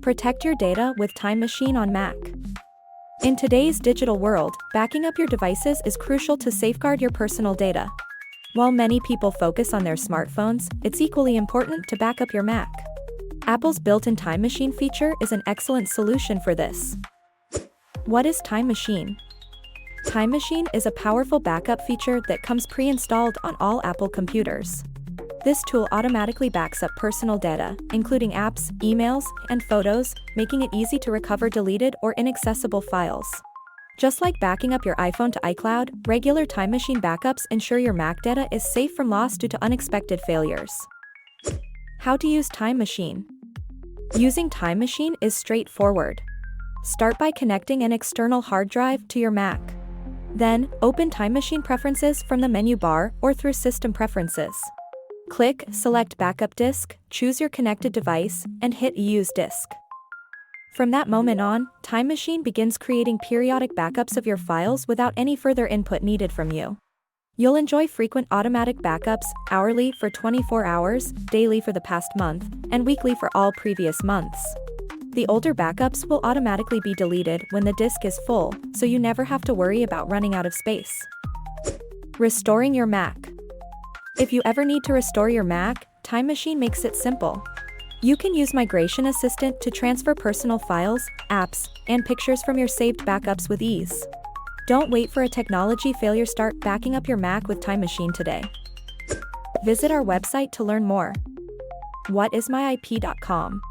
Protect your data with Time Machine on Mac. In today's digital world, backing up your devices is crucial to safeguard your personal data. While many people focus on their smartphones, it's equally important to back up your Mac. Apple's built-in Time Machine feature is an excellent solution for this. What is Time Machine? Time Machine is a powerful backup feature that comes pre-installed on all Apple computers. This tool automatically backs up personal data, including apps, emails, and photos, making it easy to recover deleted or inaccessible files. Just like backing up your iPhone to iCloud, regular Time Machine backups ensure your Mac data is safe from loss due to unexpected failures. How to use Time Machine? Using Time Machine is straightforward. Start by connecting an external hard drive to your Mac. Then, open Time Machine Preferences from the menu bar or through System Preferences. Click Select Backup Disk, choose your connected device, and hit Use Disk. From that moment on, Time Machine begins creating periodic backups of your files without any further input needed from you. You'll enjoy frequent automatic backups, hourly for 24 hours, daily for the past month, and weekly for all previous months. The older backups will automatically be deleted when the disk is full, so you never have to worry about running out of space. Restoring your Mac. If you ever need to restore your Mac, Time Machine makes it simple. You can use Migration Assistant to transfer personal files, apps, and pictures from your saved backups with ease. Don't wait for a technology failure. Start backing up your Mac with Time Machine today. Visit our website to learn more. Whatismyip.com